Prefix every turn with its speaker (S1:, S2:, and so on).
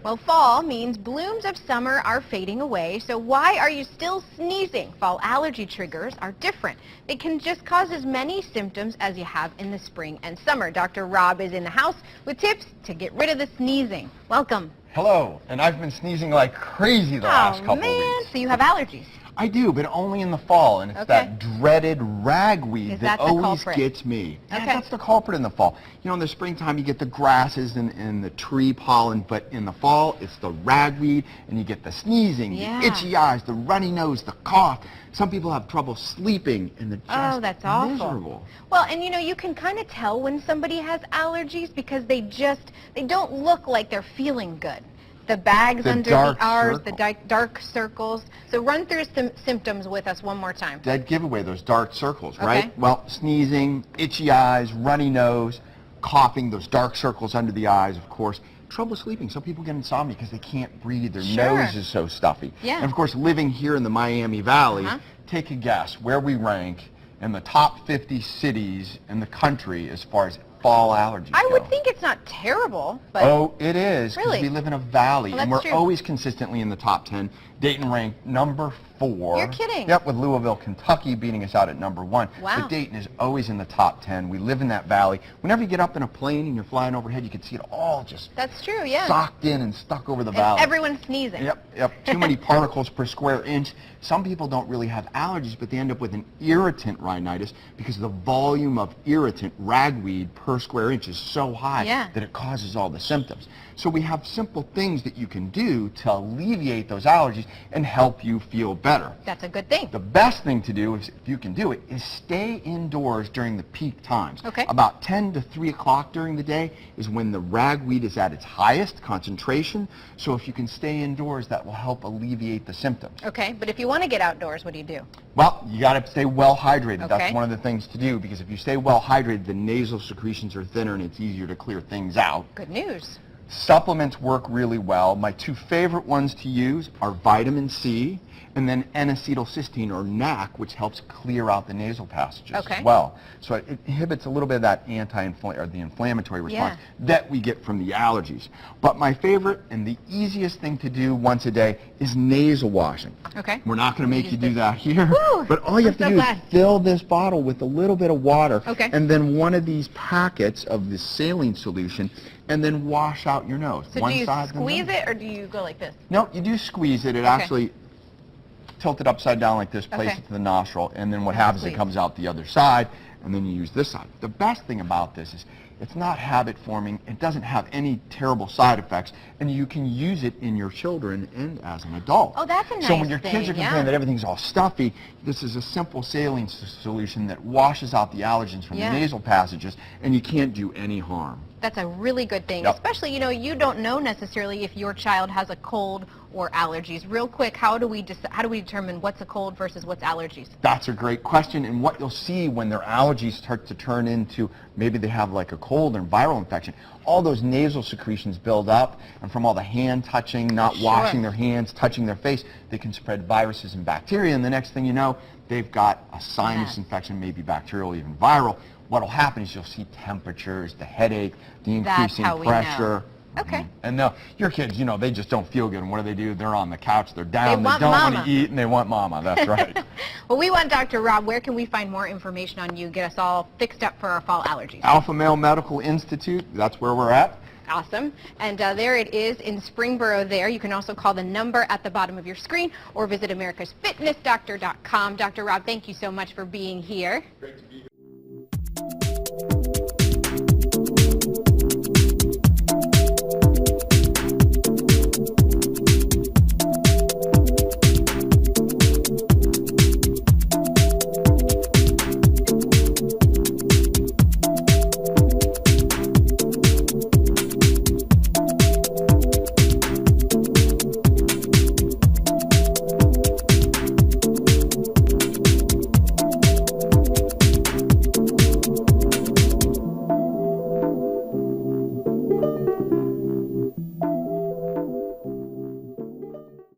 S1: Well, fall means blooms of summer are fading away, so why are you still sneezing? Fall allergy triggers are different. They can just cause as many symptoms as you have in the spring and summer. Dr. Rob is in the house with tips to get rid of the sneezing. Welcome.
S2: Hello, and I've been sneezing like crazy the last couple of weeks.
S1: So you have allergies?
S2: I do, but only in the fall, and it's that dreaded ragweed that always gets me. Yeah, that's the culprit in the fall. You know, in the springtime you get the grasses and the tree pollen, but in the fall it's the ragweed, and you get the sneezing, the itchy eyes, the runny nose, the cough. Some people have trouble sleeping, and they're just
S1: that's awful.
S2: miserable.
S1: Well, and you know, you can kind of tell when somebody has allergies because they don't look like they're feeling good. The bags under the R's, the dark circles. So run through some symptoms with us one more time.
S2: Dead giveaway, those dark circles, right? Well, sneezing, itchy eyes, runny nose, coughing, those dark circles under the eyes, of course. Trouble sleeping. Some people get insomnia because they can't breathe. Their nose is so stuffy. And of course, living here in the Miami Valley, take a guess where we rank in the top 50 cities in the country as far as fall allergies
S1: I would think it's not terrible, but...
S2: Oh, it is, because
S1: really?
S2: we live in a valley, and we're
S1: true.
S2: always consistently in the top 10. Dayton ranked number 4.
S1: You're kidding.
S2: Yep, with Louisville, Kentucky beating us out at number 1.
S1: Wow.
S2: But Dayton is always in the top 10. We live in that valley. Whenever you get up in a plane and you're flying overhead, you can see it all just socked in and stuck over the valley.
S1: Everyone's sneezing.
S2: Yep. Too many particles per square inch. Some people don't really have allergies, but they end up with an irritant rhinitis because the volume of irritant, ragweed, per square inch is so high that it causes all the symptoms. So we have simple things that you can do to alleviate those allergies and help you feel better.
S1: That's a good thing.
S2: The best thing to do, if you can do it, is stay indoors during the peak times.
S1: Okay.
S2: About 10 to 3 o'clock during the day is when the ragweed is at its highest concentration. So if you can stay indoors, that will help alleviate the symptoms.
S1: Okay, but if you want to get outdoors, what do you do?
S2: Well, you got to stay well hydrated. That's one of the things to do, because if you stay well hydrated, the nasal secretions are thinner and it's easier to clear things out.
S1: Good news.
S2: Supplements work really well. My 2 favorite ones to use are vitamin C and then N-acetylcysteine, or NAC, which helps clear out the nasal passages as well. So it inhibits a little bit of that inflammatory response that we get from the allergies. But my favorite and the easiest thing to do once a day is nasal washing.
S1: Okay.
S2: We're not going to make you do that here, but all you have to do is fill this bottle with a little bit of water and then one of these packets of this saline solution, and then wash out your nose.
S1: So do you squeeze it, or do you go like this?
S2: No, you do squeeze it. It actually tilt it upside down like this, place it to the nostril, and then what happens, it comes out the other side, and then you use this side. The best thing about this is it's not habit forming, it doesn't have any terrible side effects, and you can use it in your children and as an adult.
S1: Oh, that's a nice
S2: So when your kids are complaining that everything's all stuffy, this is a simple saline solution that washes out the allergens from the nasal passages, and you can't do any harm.
S1: That's a really good thing, especially, you know, you don't know necessarily if your child has a cold or allergies. Real quick, how do we determine what's a cold versus what's allergies?
S2: That's a great question, and what you'll see when their allergies start to turn into, maybe they have like a cold or viral infection, all those nasal secretions build up, and from all the hand touching, not washing their hands, touching their face, they can spread viruses and bacteria, and the next thing you know, they've got a sinus infection, maybe bacterial, even viral. What'll happen is you'll see temperatures, the headache, the increasing pressure.
S1: Okay.
S2: And no, your kids, you know, they just don't feel good. And what do? They're on the couch, they're down, they don't want to eat, and they want mama. That's right.
S1: Well, we want Dr. Rob. Where can we find more information on you? Get us all fixed up for our fall allergies.
S2: Alpha Male Medical Institute, that's where we're at.
S1: Awesome. And there it is in Springboro there. You can also call the number at the bottom of your screen or visit americasfitnessdoctor.com. Dr. Rob, thank you so much for being here.
S2: Great to be here.